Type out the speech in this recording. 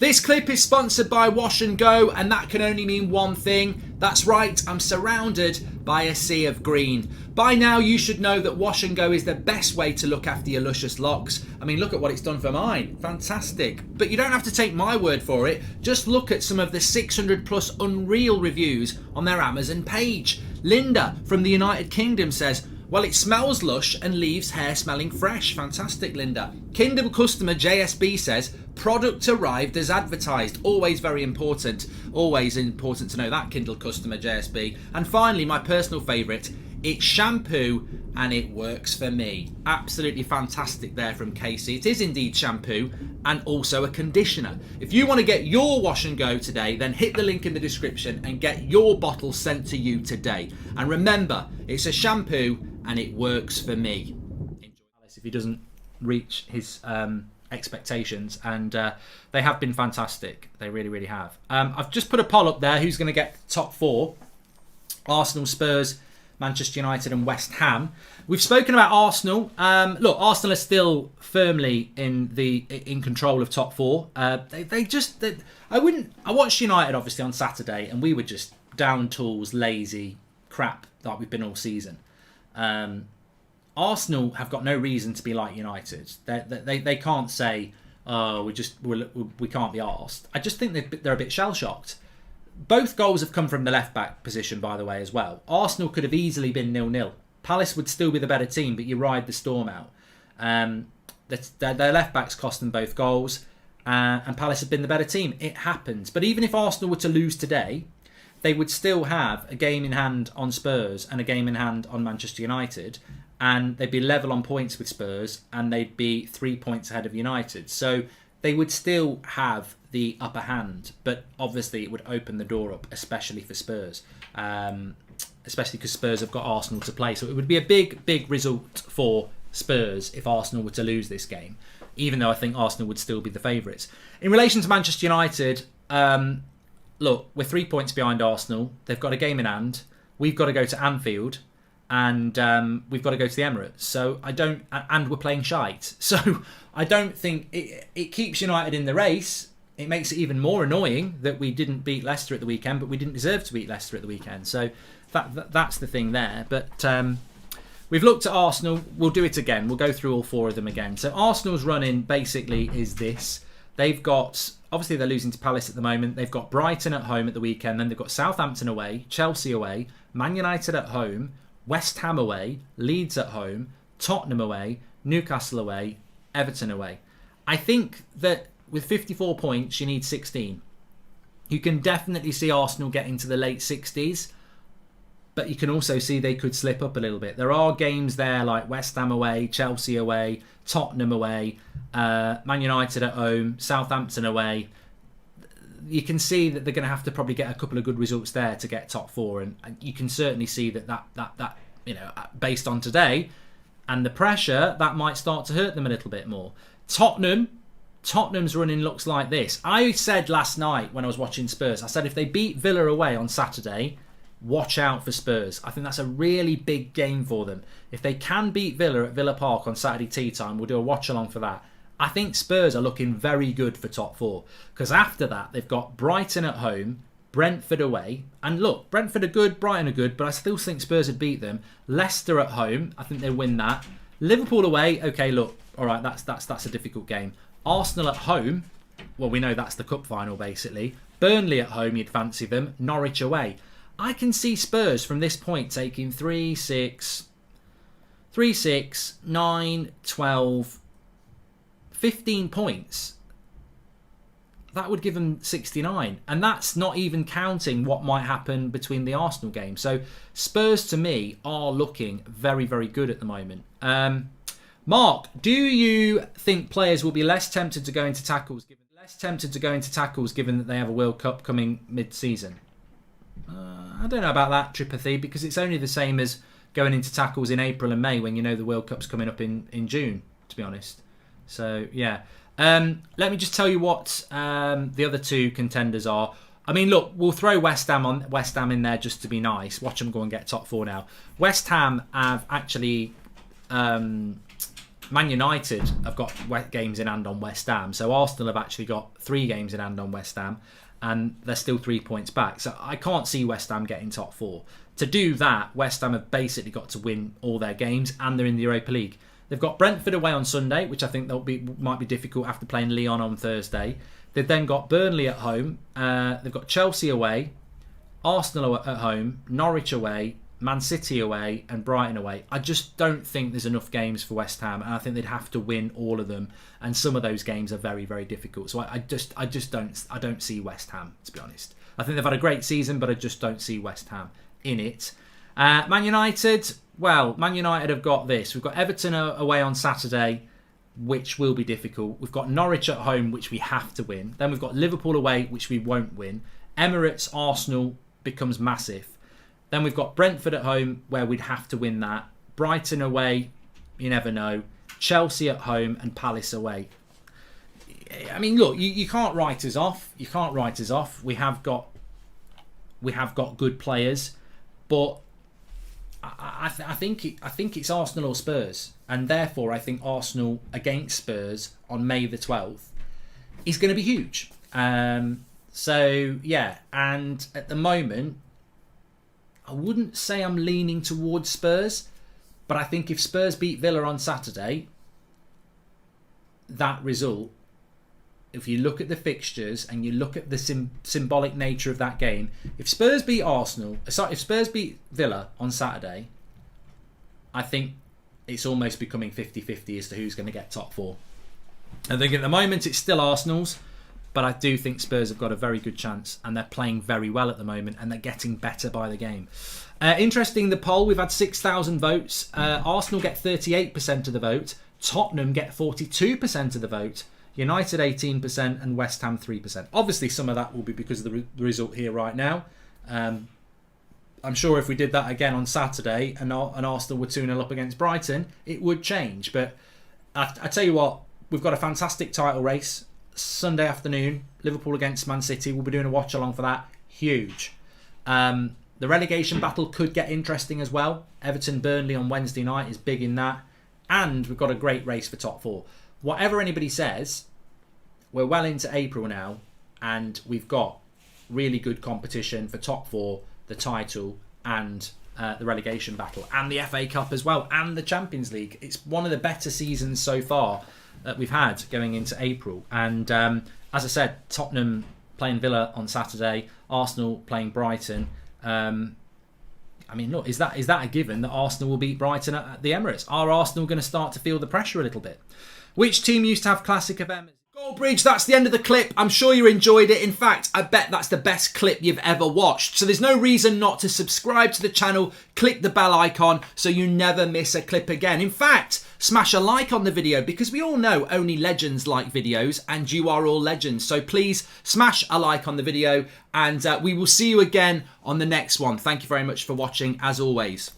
This clip is sponsored by Wash and Go, and that can only mean one thing. That's right, I'm surrounded by a sea of green. By now you should know that Wash and Go is the best way to look after your luscious locks. I mean, look at what it's done for mine. Fantastic. But you don't have to take my word for it. Just look at some of the 600 plus unreal reviews on their Amazon page. Linda from the United Kingdom says, well, it smells lush and leaves hair smelling fresh. Fantastic, Linda. Kindle customer JSB says, product arrived as advertised. Always very important. Always important to know that, Kindle customer JSB. And finally, my personal favourite, it's shampoo and it works for me. Absolutely fantastic there from Casey. It is indeed shampoo and also a conditioner. If you want to get your Wash and Go today, then hit the link in the description and get your bottle sent to you today. And remember, it's a shampoo and it works for me. Enjoy Alice if he doesn't reach his expectations, and they have been fantastic. They really, really have. I've just put a poll up there. Who's going to get top four? Arsenal, Spurs, Manchester United and West Ham. We've spoken about Arsenal. Look, Arsenal are still firmly in control of top four. I watched United obviously on Saturday, and we were just down tools, lazy crap like we've been all season. Arsenal have got no reason to be like United. They can't say, oh, we can't be arsed. I just think they're a bit shell shocked. Both goals have come from the left-back position, by the way, as well. Arsenal could have easily been 0-0. Palace would still be the better team, but you ride the storm out. Their left-backs cost them both goals, and Palace have been the better team. It happens. But even if Arsenal were to lose today, they would still have a game in hand on Spurs and a game in hand on Manchester United, and they'd be level on points with Spurs, and they'd be 3 points ahead of United. So they would still have the upper hand, but obviously it would open the door up, especially for Spurs, especially because Spurs have got Arsenal to play. So it would be a big result for Spurs if Arsenal were to lose this game, even though I think Arsenal would still be the favourites. In relation to Manchester United, look, we're 3 points behind Arsenal. They've got a game in hand. We've got to go to Anfield, and we've got to go to the Emirates. So and we're playing shite. So I don't think it keeps United in the race. It makes it even more annoying that we didn't beat Leicester at the weekend, but we didn't deserve to beat Leicester at the weekend. So that's the thing there. But we've looked at Arsenal. We'll do it again. We'll go through all four of them again. So Arsenal's run-in basically is this. They've got, obviously they're losing to Palace at the moment. They've got Brighton at home at the weekend. Then they've got Southampton away, Chelsea away, Man United at home, West Ham away, Leeds at home, Tottenham away, Newcastle away, Everton away. I think that with 54 points, you need 16. You can definitely see Arsenal getting to the late 60s, but you can also see they could slip up a little bit. There are games there like West Ham away, Chelsea away, Tottenham away, Man United at home, Southampton away. You can see that they're going to have to probably get a couple of good results there to get top four, and you can certainly see that based on today and the pressure, that might start to hurt them a little bit more. Tottenham's running looks like this. I said last night when I was watching Spurs, I said if they beat Villa away on Saturday, watch out for Spurs. I think that's a really big game for them. If they can beat Villa at Villa Park on Saturday tea time, we'll do a watch along for that. I think Spurs are looking very good for top four, because after that they've got Brighton at home, Brentford away, and look, Brentford are good, Brighton are good, but I still think Spurs would beat them. Leicester at home, I think they'll win that. Liverpool away, okay, look, all right, that's a difficult game. Arsenal at home, well, we know that's the cup final basically. Burnley at home, you'd fancy them. Norwich away. I can see Spurs from this point taking 3, 6, 9, 12, 15 points. That would give them 69. And that's not even counting what might happen between the Arsenal game. So Spurs, to me, are looking very, very good at the moment. Mark, do you think players will be less tempted to go into tackles given that they have a World Cup coming mid-season? I don't know about that, Tripathy, because it's only the same as going into tackles in April and May when you know the World Cup's coming up in June, to be honest. So, yeah. Let me just tell you what the other two contenders are. I mean, look, we'll throw West Ham in there just to be nice. Watch them go and get top four now. West Ham have actually Man United have got games in hand on West Ham, so Arsenal have actually got 3 games in hand on West Ham, and they're still 3 points back. So I can't see West Ham getting top 4. To do that, West Ham have basically got to win all their games, and they're in the Europa League. They've got Brentford away on Sunday, which I think might be difficult after playing Lyon on Thursday. They've then got Burnley at home. They've got Chelsea away, Arsenal at home, Norwich away, Man City away, and Brighton away. I just don't think there's enough games for West Ham, and I think they'd have to win all of them. And some of those games are very, very difficult. So I just don't see West Ham, to be honest. I think they've had a great season, but I just don't see West Ham in it. Man United, well, Man United have got this. We've got Everton away on Saturday, which will be difficult. We've got Norwich at home, which we have to win. Then we've got Liverpool away, which we won't win. Emirates, Arsenal becomes massive. Then we've got Brentford at home, where we'd have to win that. Brighton away, you never know. Chelsea at home and Palace away. I mean, look, you can't write us off. You can't write us off. We have got good players, but I think it's Arsenal or Spurs, and therefore I think Arsenal against Spurs on May the 12th is going to be huge. So yeah, and at the moment, I wouldn't say I'm leaning towards Spurs, but I think if Spurs beat Villa on Saturday, that result, if you look at the fixtures and you look at the symbolic nature of that game, if Spurs beat Villa on Saturday, I think it's almost becoming 50-50 as to who's going to get top 4. I think at the moment it's still Arsenal's, but I do think Spurs have got a very good chance, and they're playing very well at the moment, and they're getting better by the game. Interesting, the poll, we've had 6,000 votes. Arsenal get 38% of the vote. Tottenham get 42% of the vote. United 18% and West Ham 3%. Obviously, some of that will be because of the result here right now. I'm sure if we did that again on Saturday and Arsenal were 2-0 up against Brighton, it would change. But I tell you what, we've got a fantastic title race. Sunday afternoon, Liverpool against Man City. We'll be doing a watch along for that. Huge. The relegation battle could get interesting as well. Everton-Burnley on Wednesday night is big in that. And we've got a great race for top 4. Whatever anybody says, we're well into April now, and we've got really good competition for top 4, the title, and the relegation battle, and the FA Cup as well, and the Champions League. It's one of the better seasons so far that we've had going into April. And as I said, Tottenham playing Villa on Saturday, Arsenal playing Brighton. I mean, look, is that a given that Arsenal will beat Brighton at the Emirates? Are Arsenal going to start to feel the pressure a little bit? Which team used to have classic events? Goldbridge, that's the end of the clip. I'm sure you enjoyed it. In fact, I bet that's the best clip you've ever watched. So there's no reason not to subscribe to the channel, click the bell icon so you never miss a clip again. In fact, smash a like on the video, because we all know only legends like videos, and you are all legends. So please smash a like on the video, and we will see you again on the next one. Thank you very much for watching, as always.